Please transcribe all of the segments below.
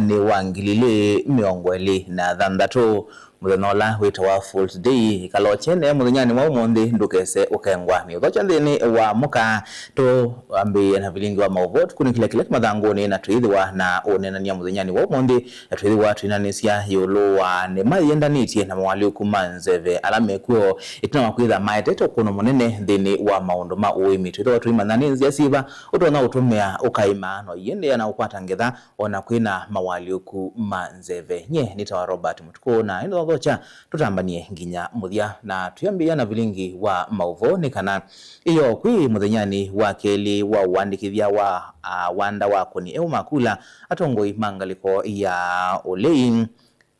ni wangilile miongweli na dhandatu muthenola witawa Fool's Day kalochene muthenyani wa umundi ndukese ukengwa ni uthocha nthini wa muka to ambi na vilingi wa mauvotu kunikile kile mathanguni na tuithiwa na unenania muthenyani wa umundi na tuithiwa tuinanisia yulu wa ne mayendanitie na mawali kuma nzeve alamekuo itina wakwitha maeteto kuno munene nthini wa maundu ma uimi tuithiwa tuimanani nzia siva utona utumia ukaima no yende na ukwata ngetha ona kwina mawali kuma nzeve nye nitawa Robert Mutuko na ino thocha tutambanie nginya muthia na tuyambia na vilingi wa mauvoni kana iyo kwi muthenyani wa keli wa wandikithia wa wanda wako ni eumakula atongoi mangaliko ya olein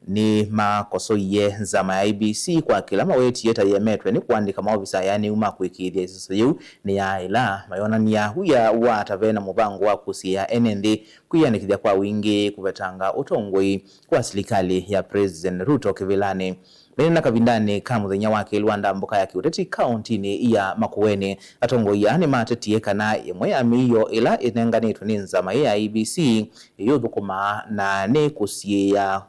ni makosoye zama ya IBC kwa kila maweti yeta yemetwe ni kuandika maofisa yani umakwikithia isiso yu ni ya ila mayonania huya wa tavena mubango wa kusia NND kuyanikithia kwa wingi kuvetanga utongoi kwa serikali ya President Ruto kivilani Menina kabindani kamuthenya wake Luanda mboka ya kiuteti kauntini ya Makueni atongoi yani matetie kana imwe amiyo ila inenganitwe ni nzama ya IBC yudhukuma na ne kusia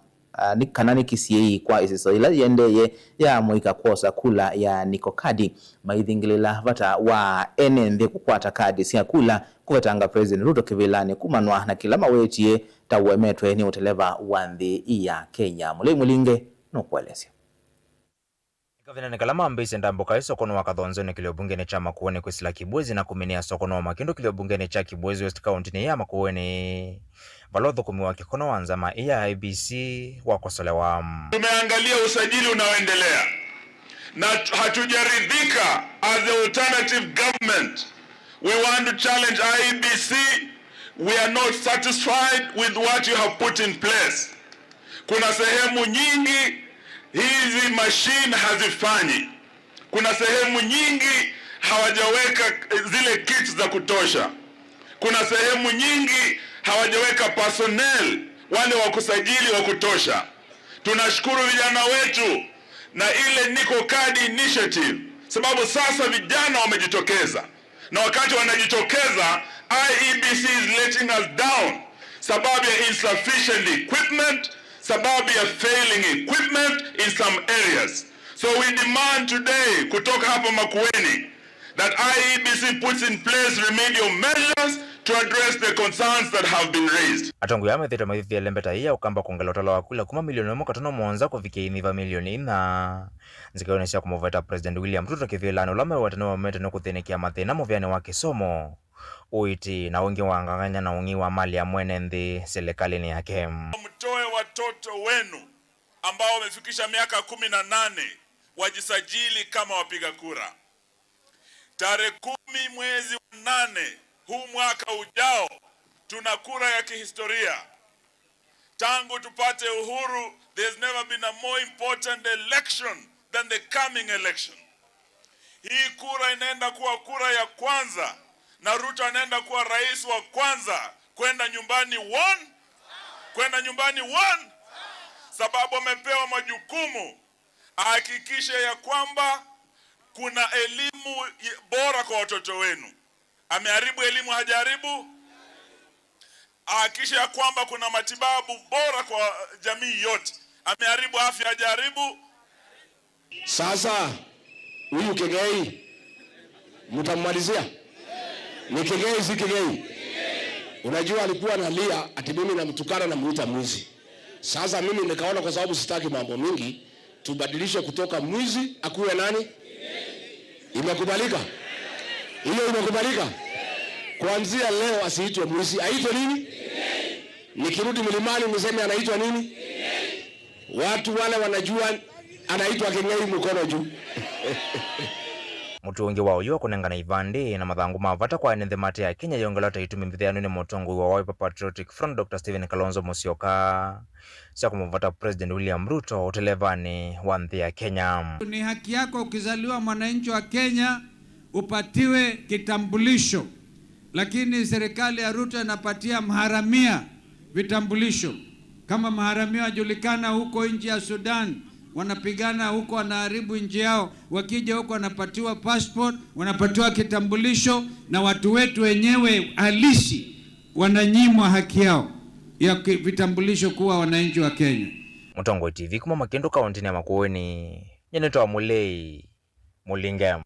ni kanani kisiei kwa isiso ila yendeye ya moika kosa kula ya niko kadi maithingilila vata wa NND kukwata kadi siya kula kuvetanga President Ruto kivilani kumanwa na kila mawetie tawemetwe ni uteleva wanthi ya Kenya mulei mulinge no kuelesya Gavana Nikalama ambise ndamboka sokono wa Kathonzoni kilio bungeni cha Makueni kwisila Kibwezi na kuminia sokono wa Makindu kilio bungeni cha Kibwezi West County ni ya Makueni valodho kumiwa kikono wa nzama iya IBC wakosolewa. Tumeangalia usajili unaoendelea na hatujaridhika. As the alternative government we want to challenge IBC. We are not satisfied with what you have put in place. Kuna sehemu nyingi hizi machine hazifanyi. Kuna sehemu nyingi hawajaweka zile kits za kutosha. Kuna sehemu nyingi hawajaweka personnel wale wa kusajili wa kutosha. Tunashukuru vijana wetu na ile Niko Card Initiative sababu sasa vijana wamejitokeza. Na wakati wanajitokeza IEBC is letting us down sababu ya insufficient equipment, sababu ya failing equipment in some areas. So we demand today kutoka hapa Makueni that IEBC puts in place remedial measures to address the concerns that have been raised. Atongo ya methita maithia lembeta iya ukamba kungelotala wakula kuma milioni mwakatono mwanza kufikia iniva milioni na nzikaonesha kumoveta President William Ruto kivilani ulame watano wa meta no kuthenekia mathina muvyani wa kisomo uiti na wengi wanganganya na ungi wa mali ya mwene nthi serikali ni yake. Mtoe watoto wenu ambao wamefikisha miaka 18 wajisajili kama wapiga kura. Tarehe 10 mwezi wa 8 huu mwaka ujao tuna kura ya kihistoria. Tangu tupate uhuru, there's never been a more important election than the coming election. Hii kura inaenda kuwa kura ya kwanza na Ruto anaenda kuwa rais wa kwanza kwenda nyumbani sababu amepewa majukumu ahakikishe ya kwamba kuna elimu bora kwa watoto wenu. Ameharibu elimu hajaribu? Ahakikishe ya kwamba kuna matibabu bora kwa jamii yote. Ameharibu afya hajaribu? Sasa huyu Kegei mtamalizia? Ni Kegei si Kegei? Unajua alikuwa analia ati mimi namtukana na muita mwizi. Sasa mimi nikaona kwa sababu sitaki mambo mingi tubadilishe kutoka mwizi akuwe nani? Imekubalika? Hiyo imekubalika? Kuanzia leo asiitwe mwizi, aitwe nini? Nikirudi mlimani niseme anaitwa nini? Watu wale wanajua anaitwa Kegei mkono juu. Mutu wengi wao yuwa kunengana ivandi na mathangu mavata kwa enethe mate ya Kenya yongelota itumi mvithayanu ni motongu wa Wiper Patriotic Front Dr. Stephen Kalonzo Musyoka siya kumuvata President William Ruto utelevani wa nthi ya Kenya. Ni haki yako ukizaliwa mwananchi wa Kenya upatiwe kitambulisho, lakini serikali ya Ruto inapatia maharamia vitambulisho. Kama maharamia wajulikana huko nchi ya Sudan, wanapigana huko, wanaharibu nchi yao, wakija huko wanapatiwa passport, wanapatiwa kitambulisho, na watu wetu wenyewe halisi wananyimwa haki yao. ya vitambulisho kuwa wananchi wa Kenya. Mutongoi TV kuma Makendo kaunti ya Makueni. Nyenetwa Mulei Mulingam.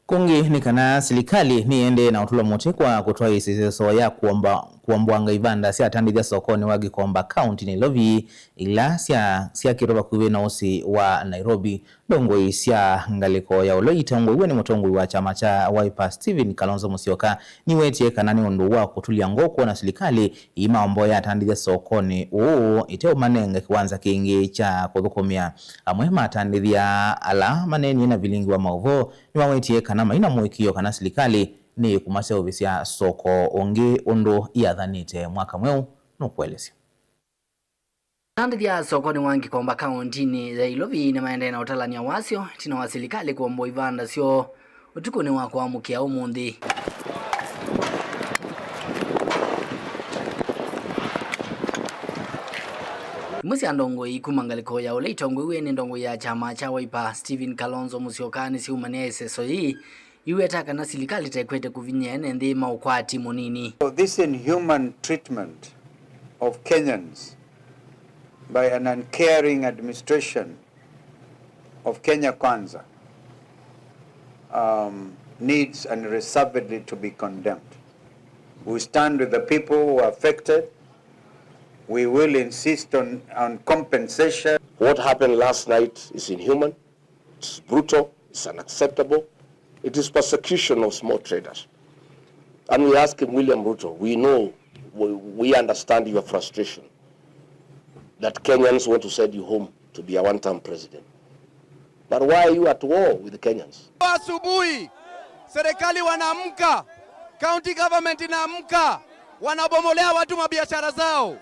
Kungi ni kana serikali niende na utulo mote kwa kutoa isiso ya kuambwanga ibanda sia tandithia sokoni wagi komba county ni lovi ila sia kiroba kuwe na osi wa Nairobi dongo sia ngaliko ya oloita ngwe ni mutongoi wa chama cha Wiper Stephen Kalonzo Musyoka ni wetie kanani ondu wa kutulia ngoko na serikali imaombo ya tandithia sokoni iteo manenge kiwanza kingi cha kuthukumia amwe matandithia ala maneni na vilingi wa mauvo ni wawetie kana maina mwikio kana serikali ni kumase obisia soko onge ondo yathanite mwaka mweu no kwelesi Tandithia sokoni wangi komba county ni Zailovi na maende na utalania wasio tina wa serikali kuombo ivanda sio utukuni wa kuamukia umundi. Musi andongo ikumangaliko ya oleita ngwe ni ndongo ya chama cha Wiper Stephen Kalonzo Musyoka ni siumania iseso hii iwetaka na serikali tekwete kuvinyene ndi maukwati munini. So this inhuman treatment of Kenyans by an uncaring administration of Kenya Kwanza needs unreservedly to be condemned. We stand with the people who are affected. We will insist on compensation. What happened last night is inhuman, it's brutal, it's unacceptable. It is persecution of small traders. And we ask him, William Ruto, we know, we understand your frustration that Kenyans want to send you home to be a one-term president. But why are you at war with the Kenyans? Asubuhi, serikali wanaamka, county government inaamka, wanabomolea watu mabiashara zao.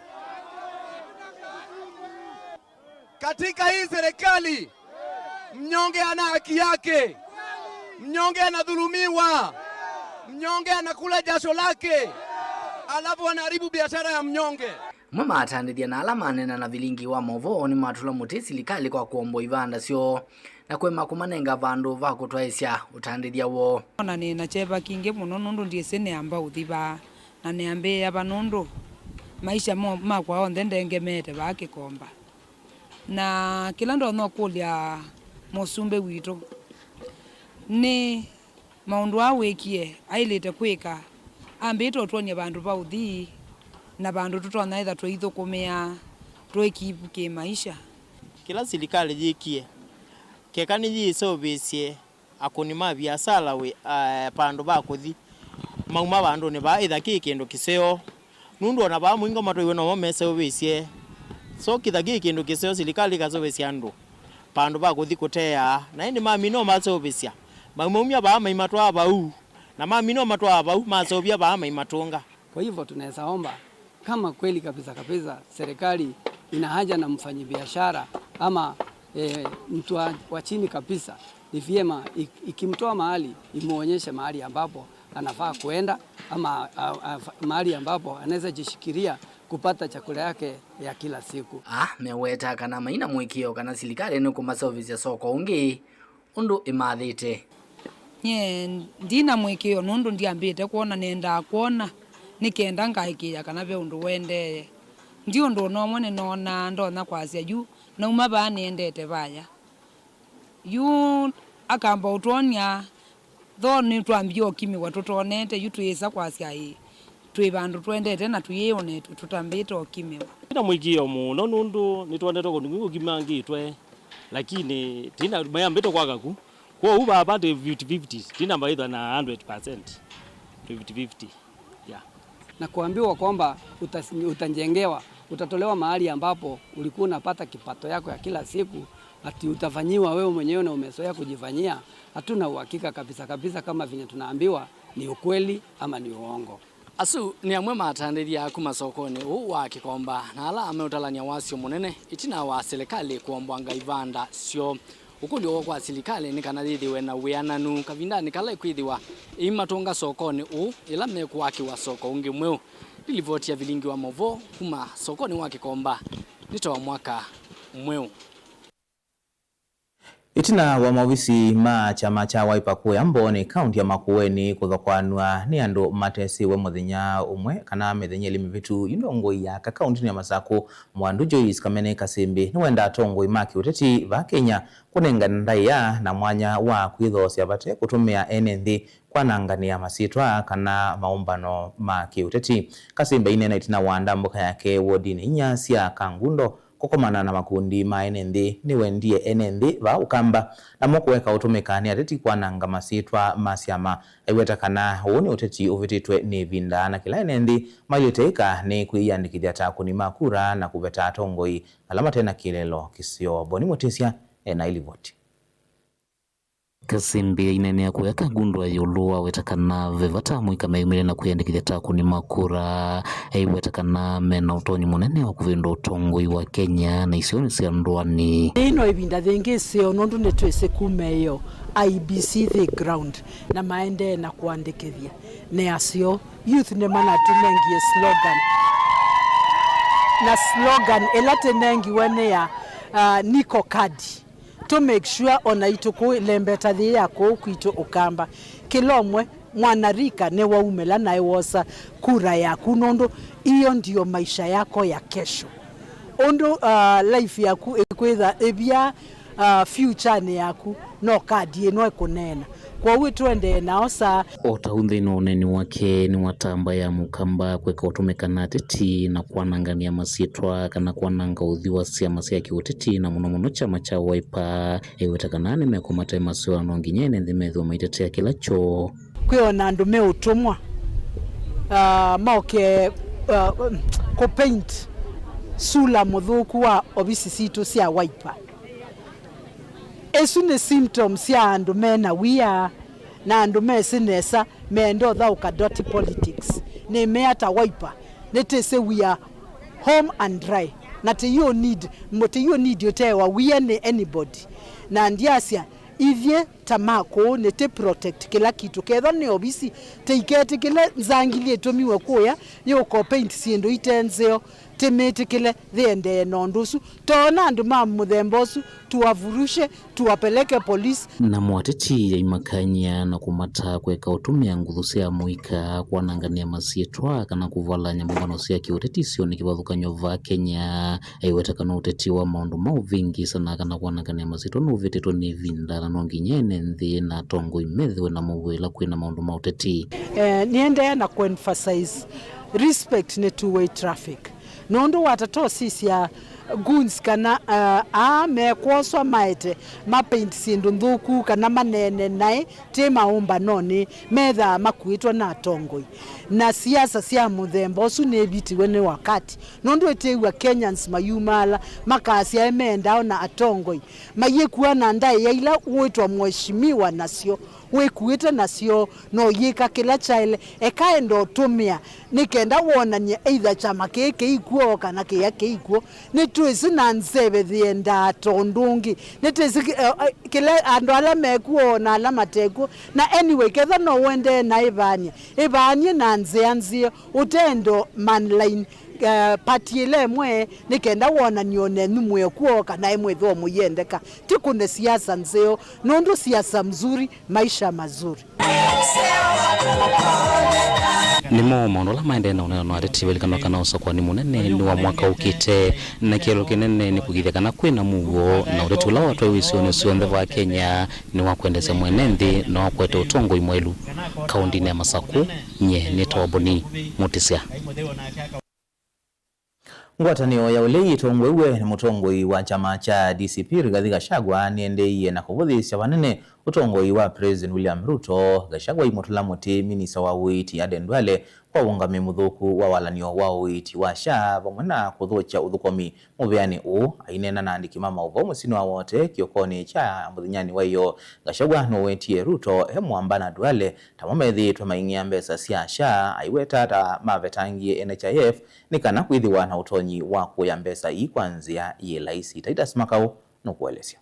Katika hii serikali, mnyonge ana haki yake, mnyonge anadhulumiwa, mnyonge anakula jasho lake, alafu wanaharibu biashara ya mnyonge. Mama atandithia na alama nena na vilingi wa movo ni matula muti serikali kwa kuombo ivanda sio na kwema kumanenga vandu va kutwaisya utandithia wo. Na ni na cheva kinge muno nundu ndiese ne amba uthiba na ne ambe aba nundu maisha makwa onthe ndengemete bakikomba. Na kila ndo no kulia musumbe witu ni maundu awekie ailete kwika ambito twonya bandu ba uthi na bandu tutona itha twithukumia twikibuke maisha kila serikali jikie kekani jisobesie akunima biashara we pandu ba kuthi mauma bandu ne ba itha kikindu kiseo nundu ona ba mwingo matwe no mese obesie so kithagi kindu kiseo serikali kasobesia ndu pandu ba kuthi kutea na indi mami no masobesia maumia ba maimatwa bau na mami no matwa bau masobia ba maimatunga. Kwa hivyo tunaweza omba kama kweli kabisa serikali ina haja na mfanyabiashara ama mtu wa chini kabisa, ni vyema ikimtoa mahali imuonyeshe mahali ambapo anafaa kuenda ama mahali ambapo anaweza jishikiria kupata chakula yake ya kila siku. Meweta kana maina mwikio kana serikali ni kumaservice ya soko ungi undu imathite. Ndina mwikio nundu ndiambite kuona nenda kuona nikenda ngaikia kana be undu wende ndio ndo no mone nona ndona kwasia juu na umaba niendete baya yu akamba utonya thoni twambio kimi watoto onete yu tuisa kwasia hii twibandu twendete na tuyione tutambite okimiwa ina mwikio muno nundu nitwendete kundu kimangitwe lakini tina mayambito kwagaku kwa uba abande 50-50 tina maitha na 100% 50-50 yeah. Na kuambiwa kwamba utajengewa, utatolewa mahali ambapo ulikuwa unapata kipato yako ya kila siku, ati utafanyiwa wewe mwenyewe na umezoea kujifanyia, hatuna uhakika kabisa kama vile tunaambiwa ni ukweli ama ni uongo. Asu ni amwe matandithia kuma sokoni wa Kikomba na ala ameutalania wasio munene itina wa serikali kuombwanga ivanda sio ukuli kwa serikali ni kana thithiwe na wiananu kavindani kala kwithiwa imatunga sokoni ila mekuwaki wa soko ungi mweu ilivotia vilingi wa movo kuma sokoni wa Kikomba nitoa mwaka mweu. Itina wa mawisi ma chama cha Wiper kuya mboni kaunti ya Makueni kuthokwanwa ni andu matesi we muthinya umwe kana mithenya ilimi vitu indongo ya kaunti ya Masaku Mwandu Joyce Kamene Kasimbi ni wenda atongo imaki uteti va Kenya kunengana ndaya na mwanya wa kwithosia bate kutumia NND kwanangania masitwa kana maumbano ma kiuteti. Kasimbi inena itina wanda mboka yake wodini inya sia Kangundo kukomana na makundi ma NND ni wendie NND va ukamba na mokuweka utumika ni ateti kwananga masitwa masiama aiweta kana uoni uteti uvititwe ni vinda na kila NND mayoteika ni kuiyandikithia takuni makura na kuveta atongoi alama tena kilelo kisio Boni Mutisia na ilivoti. Kasimbi inenea kuweka Gundu ayolua wetakana vevata mwika meumile na kuyandikithia takuni makura wetakana mena utonyi munene wa kuvindo utongoi wa Kenya na isioni siya nduani ino ibinda thengi sio nondu netwese kumeyo IBC the ground na maende na kuandikithia ne asio youth ne mana tunengie slogan na slogan elate nengi wane ya niko kadi to make sure ona ituku lembeta thi yako kwito ukamba kilomwe mwanarika ne waumela na ewosa kura yaku nondo iyo ndio maisha yako ya kesho ondo life yaku ekwetha ebia future ne yaku no kadi no ekonena kwa witu ende naosa otaundi no neni wake ni watamba ya mukamba kweka utumekana teti na kwanangania masitwa kana kwananga udhiwa siama siya kiuteti na muno chama cha Wiper wetakana mekomata masiwa nonginyene ndimethwa maitetea kilacho kwiona andu me utumwa maoke ko paint sula muthuku wa obisi situ cia Wiper esune symptoms ya andu mena wia na andu mesinesa mendo thauka dirty politics ne meata Wiper netese we are home and dry not you need yotewa we any anybody na ndiasia ivye tamako nete protect kila kitu ketho ni obisi teikete kile nzangilie tomiwe kuya yoko paint siendo itenzeo temete kile thende nondusu tona andu mamuthembosu tuwavurushe tuwapeleke polisi na mwateti ya imakanya na kumata kweka utumia nguthu cia muika kwanangania masitwa kana kuvala nyambano cia kiuteti sio ni kivathukanyo va Kenya wetakana uteti wa maundu mau vingi sana kana kwanangania masitwa no vititwo ni vinda na nonginyene nthi na tongo imethwe na muwela kwina maundu ma uteti niende na kuemphasize respect ne two-way traffic nondo watato sisi ya guns kana mekwoswa maete mapaint sindu nthuku kana manene nae te maumba noni metha makuitwa na tongoi na siasa cia muthemba usu nebitiwe ni wakati nondo etewa Kenyans mayumala makasia emenda na atongoi mayekuwa na ndai yaila uitwa mheshimiwa nasio wekuite nasio no yika kila chaile ekaendo tumia nikenda wonanye either chama keke ikuo kana kiyake ikuo netwisi na nzebe thienda tondungi netwisi kila andu ala mekuo na ala mateko na anyway ketha no wende na ibanye na nzeanzie utendo manline patiele mwe nikenda wona nione numwe kuoka na imwe tho muyendeka tikune siasa nzeo nondo siasa mzuri maisha mazuri nimo maundu la maende na unena areti welikana kana usakwa ni munene ni wa mwaka ukite na kielo kinene ni kugithia kana kwina mugo na ureti ula watu wisione sionde va Kenya ni wa kuendeza mwenendi na wa kwete utongo imwelu kaunti ya Masaku nye ni Boni Mutisia. Ngwatanio ya ulei tongwewe ni mutongoi wa chama cha DCP Rigathi Gachagua niendeiye na kuvuthisya vanene utongoi wa President William Ruto. Gachagua imutula muti minisa wa uiti Aden Duale kwa ungami muthuku wa walanio wa uiti wa SHA vamwe na kuthucha uthukomi muveani ainena na andiki mama uva musini wa wote kiokoni cha muthinyani wa iyo. Gachagua no wetie Ruto mwamba na Duale tamamethi twamaingia mbesa cia SHA aiweta ta mavetangie NHIF nikana kwithiwa na utonyi wa kuya mbesa kwanzia ye laisi. Titus Makau no kuelezea.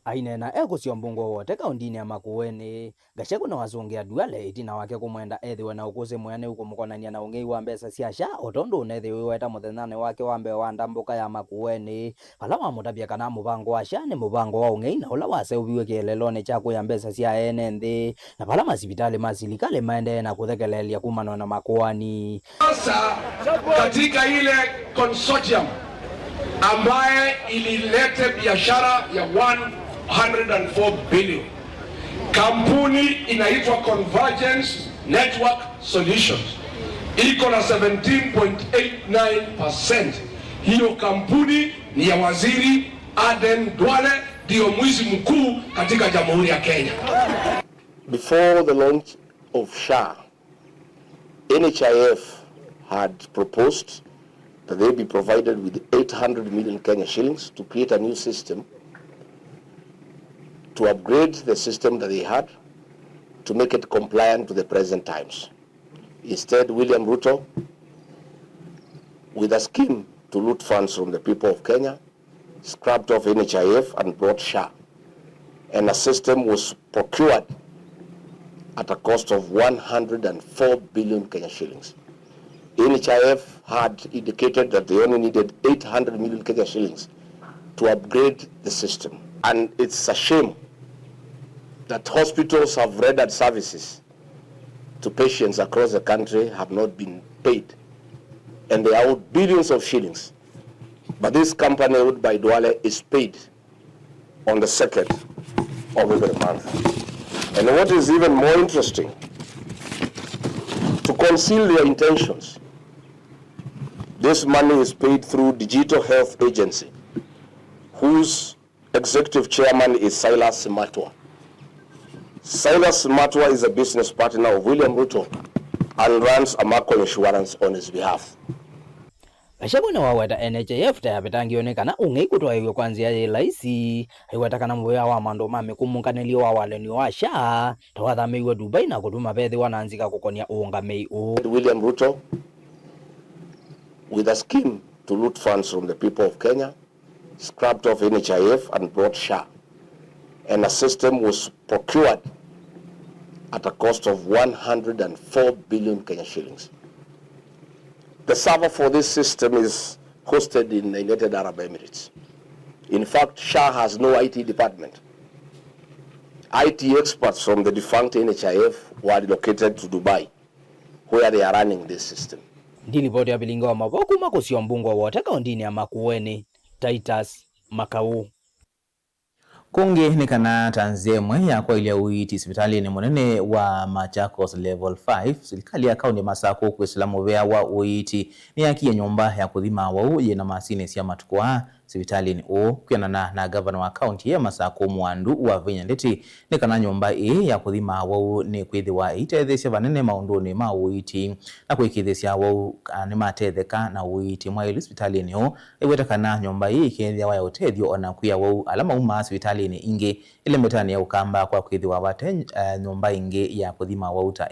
ainena ekucio mbungo wote kaundini ya Makueni Gachagua na wazungia Duale itina wake kumwenda ethiwe na ukusi mwene ukumukonania na ungei wa mbesa cia SHA otondu unethiwe weta muthenane wake wa mbeo wa ndambuka ya Makueni pala wa mutabia kana mubango wa SHA ni mubango wa ungei na ula waseubiwe kielelone cha kuya mbesa cia ene nthi na pala masipitali masilikali maende na kuthekelelia kumano na Makuani. Sasa katika ile consortium ambaye ililete biashara ya 104 billion, kampuni inaitwa Convergence Network Solutions iko na 17.89%. Hiyo kampuni ni ya Waziri Aden Duale, ndio mwizi mkuu katika Jamhuri ya Kenya. Before the launch of SHA, NHIF had proposed that they be provided with 800 million Kenya shillings to create a new system, to upgrade the system that they had, to make it compliant to the present times. Instead, William Ruto, with a scheme to loot funds from the people of Kenya, scrapped off NHIF and brought SHA. And a system was procured at a cost of 104 billion Kenya shillings. NHIF had indicated that they only needed 800 million Kenya shillings to upgrade the system. And it's a shame that hospitals have rendered services to patients across the country have not been paid. And they are owed billions of shillings. But this company owned by Duale is paid on the 2nd of every month. And what is even more interesting, to conceal their intentions, this money is paid through Digital Health Agency, whose executive chairman is Silas Matwa. Silas Matwa is a business partner of William Ruto and runs Amaco Insurance on his behalf. Gachagua na waweta NHIF tayapitangionekana ungei kutoa kwanzia ya laisi haiweta kana mbuya wa mando mame kumunkanilio wa waleni wa SHA tawathamiwe Dubai na kutuma bethi wanaanzika kukonia uungamei u. William Ruto, with a scheme to loot funds from the people of Kenya, scrapped off NHIF and brought SHA. And a system was procured at a cost of 104 billion Kenya shillings. The server for this system is hosted in the United Arab Emirates. In fact, SHA has no IT department. IT experts from the defunct NHIF were relocated to Dubai, where they are running this system. Ndilipoti ya bilingo wa maboku makusio mbungo wote kaundini ya Makueni, Titus Makau. Kungi ni kana tanzemwe ya kwa ili ya uiti sipitali ni munene wa Machakos level 5 silikali ya kaunti Masako kwa Islamu vya wa uiti ni ya kia nyumba ya kudhima wa uje na masine siya matukua sipitali ni o kuya na governor wa kaunti ya Masako Mwandu wa Vinyandeti ni kana nyumba ya kudhima wa ni kuidhi wa itethesya vanene maunduni ma uiti na kuikithesya wa ni matetheka na uiti mwa ili sipitali ni o iweta kana nyumba ikethia wa ya utethio ona kuya wa alama uma sipitali ni ingi ile metani ya ukamba kwa kuidhi wa wate nyumba ingi ya kudhima wa uta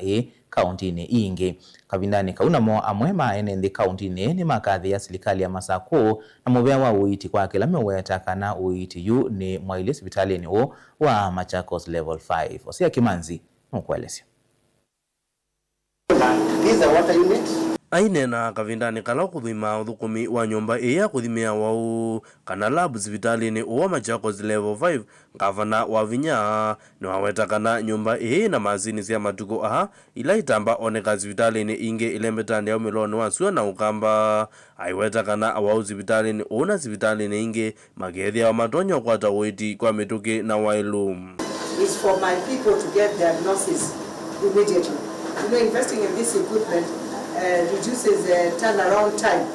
kaunti ni ingi kavindani kauna mo amwema ene kaunti ni makathi ya serikali ya Masako na muvea wa uiti kwa kila meweta kana uiti yu ni mwa ile hospitali ni o wa Machakos level 5 Osia Kimanzi mkwelesyo. These are water units. Ainena kavindani kala kuthima uthukumi wa nyumba ya kuthimia wau kana lab sipitali ni uwa Machakos level 5 gavana wa Vinya ni waweta kana nyumba na mazini sia matuko ila itamba oneka sipitali ni inge ile metani ya umiloni wa suwa na ukamba aiweta kana wau sipitali ni una sipitali ni inge magethi ya matonyo kwa tawiti kwa mituki na wailum. It's for my people to get diagnosis immediately. You know, investing in this equipment reduces the turnaround time.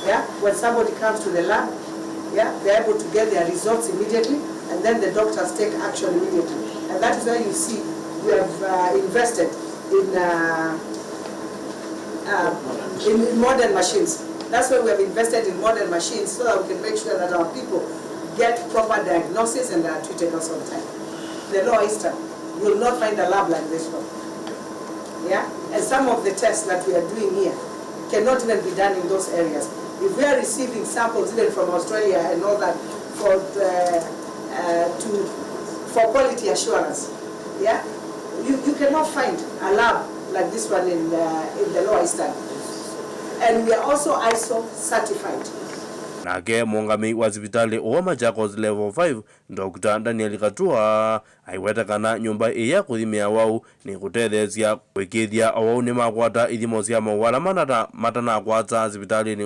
Yeah, when somebody comes to the lab, yeah, they're able to get their results immediately, and then the doctors take action immediately. And that is why you see we have invested in modern machines. That's why we have invested in modern machines so that we can make sure that our people get proper diagnosis and are treated also on time. The Lower Eastern, you will not find a lab like this one. Yeah, and some of the tests that we are doing here cannot even be done in those areas. If we are receiving samples even from Australia and all that for to for quality assurance. Yeah, you cannot find a lab like this one in the Lower Eastern, and we are also ISO certified. Nake mungami wa sibitali owa Machakos level 5 Dr. Daniel Katua aiwetekana nyumba iya kuthimia wau ni kutethesia kwikithia awau ni makwata ithimo cia mawala matana kwata sibitali ni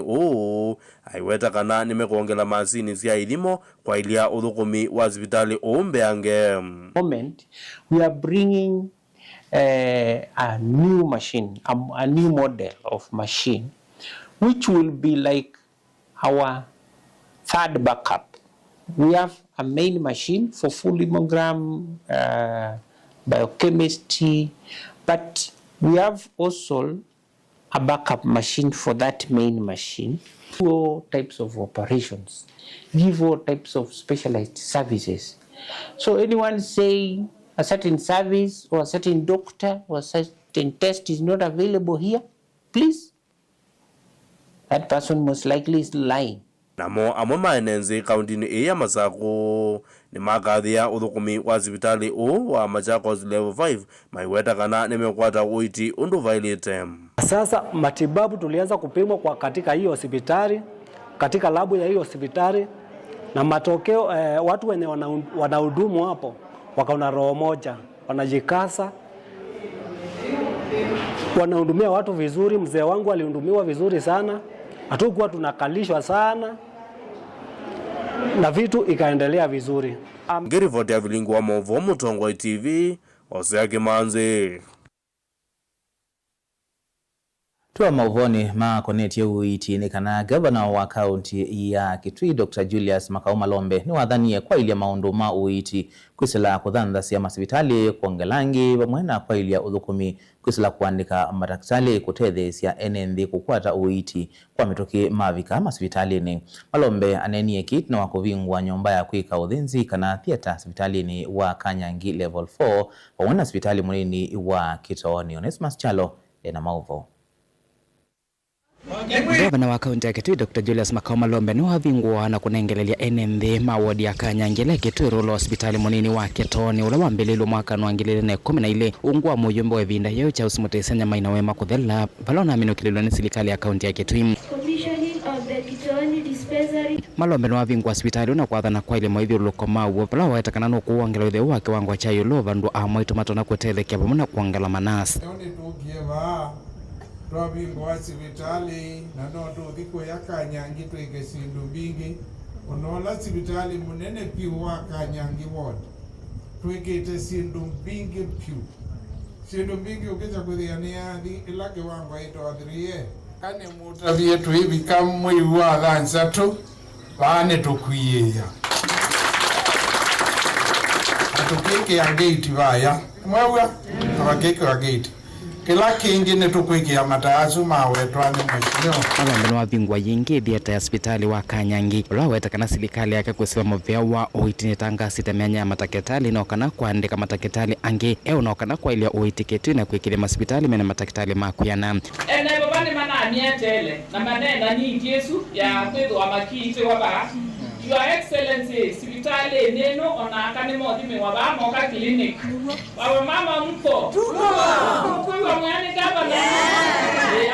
aiwetekana ni mekuongela masini cia ithimo kwa ilia uthukumi wa sibitali Mbeange. Moment we are bringing a new machine, a new model of machine which will be like our third backup. We have a main machine for full hemogram, biochemistry, but we have also a backup machine for that main machine. All types of operations, give all types of specialized services. So anyone saying a certain service or a certain doctor or a certain test is not available here, please, that person most likely is lying. Namo amwe maenenzi kaunti ya Masako ni makathia uthukumi wa sibitali wa Machakos level 5 maiwetakana nimekwata uiti undu violate. Sasa matibabu tulianza kupimwa kwa katika hiyo hospitali, katika labu ya hiyo hospitali, na matokeo watu wenye wanahudumu hapo wakaona roho moja, wanajikasa, wanahudumia watu vizuri. Mzee wangu alihudumiwa vizuri sana, hatukuwa tunakalishwa sana na vitu ikaendelea vizuri. Ngirivoti ya vilingu wa Movo Mutongoi TV, Hosea Kimanzi. Tuwa mauvoni makoneti uiti ni kana governor wa kaunti ya Kitui Dr. Julius Makau Malombe ni wathanie kwa ilia maundu ma uiti kwisila kuthanda sia masibitali kuongelangi mwena kwa ilia uthukumi kwisila kuandika madaktari kuthethe sia NND kukwata uiti kwa mitoki mavika masibitali ni. Malombe anenie kit na wakuvingwa nyomba ya kuika uthinzi kana theater sibitali ni wa Kanyangi level 4 mwena sibitali munini wa Kitoni. Onesmus Chalo ena mauvo. Gavana wa kaunti ya Kitui Dr. Julius Makau Malombe ni wavingwa na kunengelelia NND mawodi ya Kanyangi Kitui Rural Hospitali munini wa Kitoni ula wambelelo mwaka wa 2012 ungwa muyumbe wa vinda yeo cha usimutesanya maina wema kuthela balona amino kililo ni serikali ya kaunti ya Kitui. Malombe ni wavingwa hospitali una kwathana kwa ile mwaithio lukomau pala waetakana no kuongela uthe wa kiwango cha yulo vandu amwito matona kutelekea pamuna kuongela manasi. Robingo wa sibitali na noto dhiko ya Kanyangi tweke sindu mbingi unola sibitali munene piu wa Kanyangi ward tweke ite sindu mbingi piu sindu mbingi ukecha kuthiania ilake wangu ito adhirie kane mutavi yetu hivi kamwe wa dhansa tu bane tukwiyeya atukeke ya gate vaya mwewa tukeke ya gate kila kingi netukwikia mataasu mawe twani mweshio. Malombe wa vingwa yingi theater ya hospitali wa Kanyangi ula wetakana serikali yake kusiwa mavea wa uiti nitanga sitamenya mataketali na okana kuandika mataketali ange na okana kwa ilia uiti ketu na kuikile masipitali mena mataketali makuyana. Ene babani mana amietele na manena ni Yesu ya kwedu wa makite waba. Your Excellency, sibitali neno onakane modime waba moka clinic. Wawe mama mko. Kwa mwani gavana.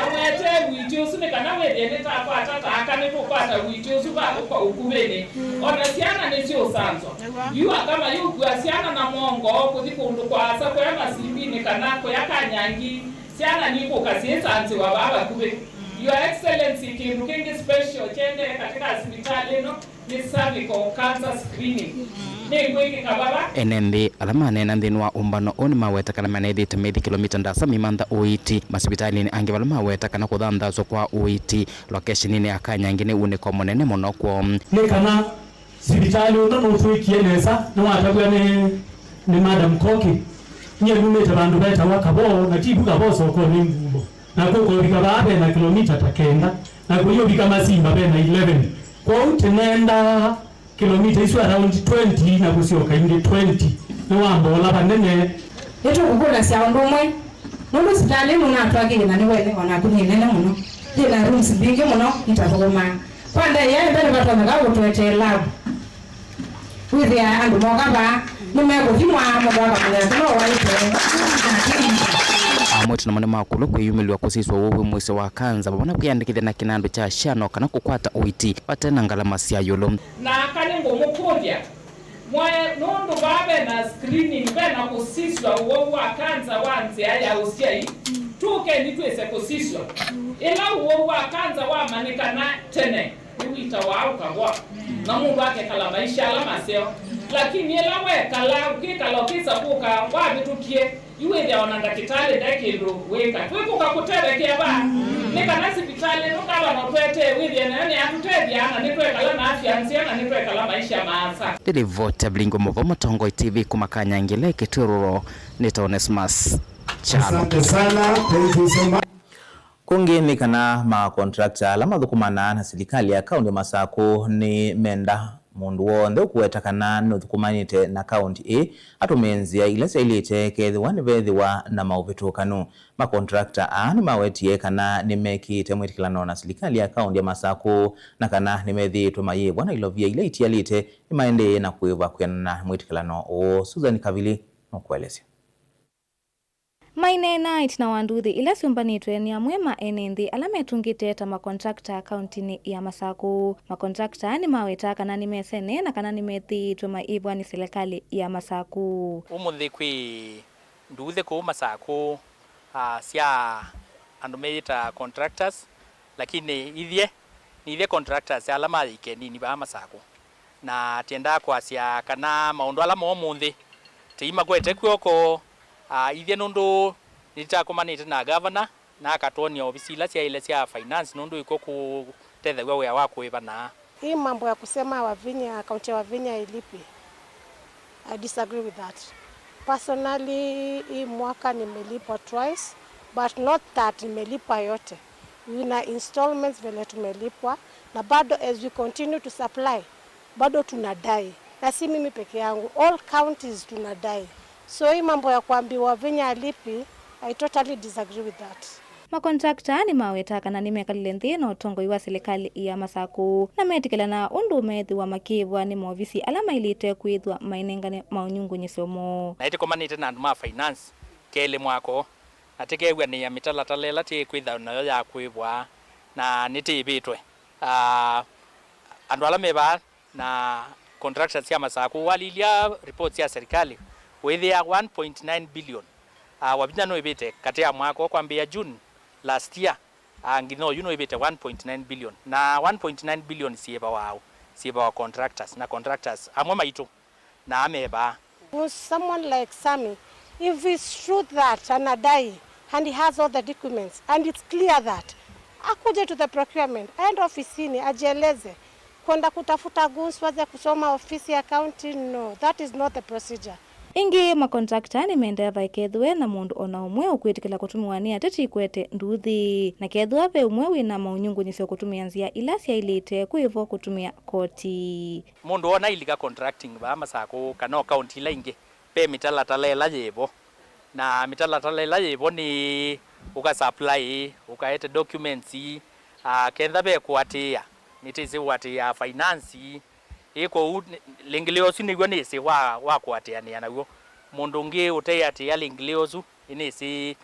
Amwete witusu ne kana wedene ta kwa tata akane kupata witusu ba kwa ukubeni. Onasiana ne sio sanzo. Yuwa kama yu kuasiana na mongo kuzikundu kwa asa kwa masibini kana kwa Kanyangi. Siana niko kasiesa anti wababa kube. Your Excellency, Kirukingi special chende katika hospitali no ni cervical cancer screening. NND alamane na ndinu wa umbano oni maweta kana manedi temethi kilomita ndasa mimanda uiti masibitali ni ange balama weta kana kuthandazo kwa uiti location ni ya Kanyangi ni uniko munene muno kwa ni kana sibitali uno nutwikie nesa no atagwa ni Madam Koki nye lumete bandu beta wakabo na tibuka boso ko ni ngumbo na kuko bikababe na kilomita takenda na kuyo bikamasimba be na 11 kwa utenenda kilomita isu around 20 na kusioka ingi 20 ni wambola banene yetu kukula sia ndumwe mundu hospitali muno atwage na niwele wanakuni nene muno dina rooms bingi muno itatogoma panda yeye ndani batwa ngago tuete lab with ya andu mogaba nimegũthimwa mũndũ akamenya no waite amwetu na mwana makulu kwiyumilwa kusiswa wowe mwese wa kanza babona kuyandikithia na kinando cha shano kana kukwata uiti batena ngalama cia yolo na kani ngumukundia mwae nundu babe na screening bena kusiswa wowe wa kanza wanze aya usiai tuke nitwese kusiswa ila wowe wa kanza wa manikana tene uita wao kagwa na mundu wake kala maisha ala maseo lakini ila we kala ukikala ukisa kuka wa bitukie iwe dia onanga kitale dakiro weka twikuka kuterekea ba nikana sipitali nukala no twete withie nani atutedia na nitwekala na afya nsiana nitwekala maisha maasa Delivota Blingo Mogomo Tongo TV kumakanya ngile Ketururo Nitonesmas Chalo. Asante sana, thank you so much. Kungeni kana makontrakta la mathukumana na serikali ya kaunti Masako ni menda mundu wonde ukuwetakana nuthukumanite na kaunti atumenzia ile sailite kethiwa ni bethiwa na mauvitukanu makontrakta ani mawetie kana nimekite mwitikilano na serikali ya kaunti ya Masako na kana nimethitwe mayibwa na ilovia ile itialite imaende na kuiva kwiana mwitikilano o Susan Kavili nokuelezea Maine night na wanduthi ila siumbanitwe ni amwe ma NND ala metungite ta makontrakta akaunti ya Masako. Makontrakta ni maweta kana ni mesene na kana ni methitwe maibwa ni serikali ya Masako. Umuthi kwi nduthi ku Masako sia andu meita contractors lakini ithie contractors ala maike ni ba Masako na tienda kwa sia kana maundu ala momuthi tiima kwete kwoko ithie nundu nitakumanite na governor na akatonia ofisi la cia ile cia finance nundu iko ku tethegwa we wa kuivana. Hii mambo ya kusema Wavinya akaunti ya Wavinya ilipi, I disagree with that. Personally, hii mwaka nimelipa twice, but not that nimelipa yote. Wina installments vile tumelipwa na bado as we continue to supply bado tunadai. Na si mimi peke yangu, all counties tunadai. So hii mambo ya kuambiwa Wavinya alipi, I totally disagree with that. Makontrakta ni maweta kana ni mekalile nthi na utongo iwa serikali ya Masako na metikila na undu methi wa makibwa ni movisi alama ilite kwithwa mainengane maunyungu nyisomo na ite komanite na nduma finance kele mwako atikegwa ni ya mitala talela ti kwitha nayo ya kwibwa na nitibitwe andu ala meba na contractors ya Masako walilia reports ya serikali withia 1.9 billion Wavinya no ibite kati ya mwako kwambia June last year ngino you know ibite 1.9 billion na 1.9 billion sieba wa contractors na contractors amwe maitu na ameba. Someone like Sammy, if it's true that anadai and he has all the documents and it's clear that akuje to the procurement and ofisini ajieleze kwenda kutafuta goods waze kusoma ofisi ya county, no, that is not the procedure. Ingi makontrakta ni mendeva ikethwe na mundu ona umwe ukwitikila kutumiwa ni ateti ikwete nduthi na kethwa pe umwe wina maunyungu nisio kutumia nzia ila cia ilite kuivo kutumia koti. Mundu ona iliga contracting ba Masako kana county ila ingi pe mitala talela yebo na mitala talela yebo ni uka supply ukaete documents ketha be kwatia nitizi watia finance iko lingiliosu nigwa nisi wa kuatiania naguo mundu ngi uteyati ya lingiliosu inisi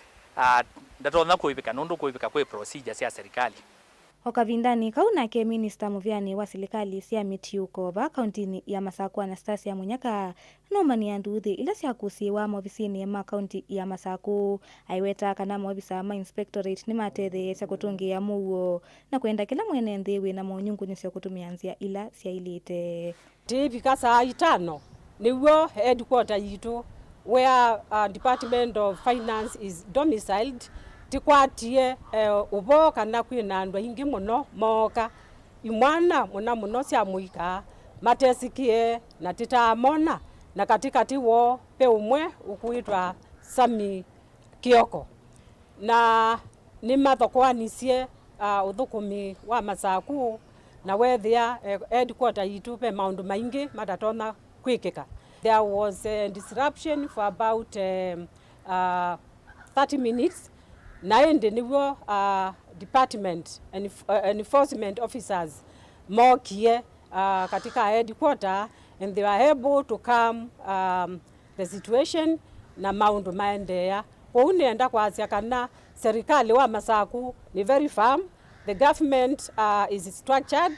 ndatona kuibika nundu kuibika kwe procedure cia serikali. Okavindani kauna ke minister muvyani wa serikali cia mitiuko ba kaunti ya Masako Anastasia Munyaka no mani anduthi ila cia kusiwa mobisini ma kaunti ya Masako aiweta kana mobisa ma inspectorate ni matethe cia kutungia muo na kwenda kila mwene nthi wina maunyungu ni cia kutumia nzia ila cia ilite tibika saa 5 niwo headquarter yitu where Department of Finance is domiciled tikwatie ubo kana kwina andu ingi muno moka imwana muno cia muika matesikie na titamona na katikati wo pe umwe ukuitwa Sami Kioko na ni mathokwanisie uthukumi wa Masako na wethia headquarter yitu pe maundu maingi matatona kwikika. There was a disruption for about 30 minutes na ende niwo department and enforcement officers mokie katika headquarter and they were able to calm the situation na maundu maendea. Kwa unienda kwa asia kana serikali wa Masaku ni very firm, the government is structured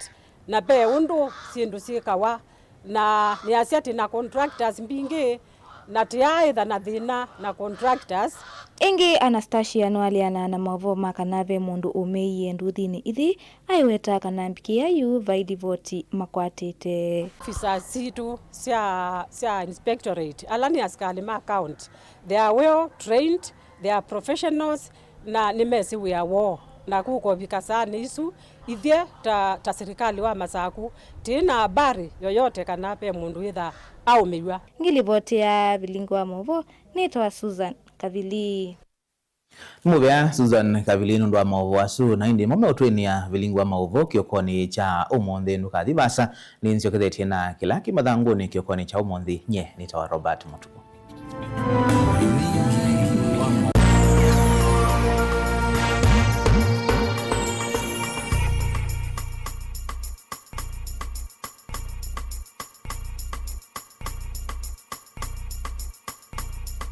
na be undu sindu sikawa na ni asiati na contractors mbingi na tiaitha na thina na contractors. Ingi Anastasia nwaliana na mavo makanave mundu umeiye nduthini ithi aiweta kanambikia yu vaidi voti makwatite. Ofisa situ sia inspectorate alani askali ma account. They are well trained, they are professionals na nimesi we are war. Na kuko vikasani isu ithie ta serikali wa Masaku tina habari yoyote kanape mundu itha au miwa. Ngilivoti ya Vilingo wa Movo nitwa Susan Kavili. Mubea Susan Kavili nundu wa Movo asu na indi mome utweni ya Vilingo wa Movo kiokoni cha umonde nukathi basa ni nzio kethetie na kila kimathanguni kiokoni cha umonde nye nitawa Robert Mutuku.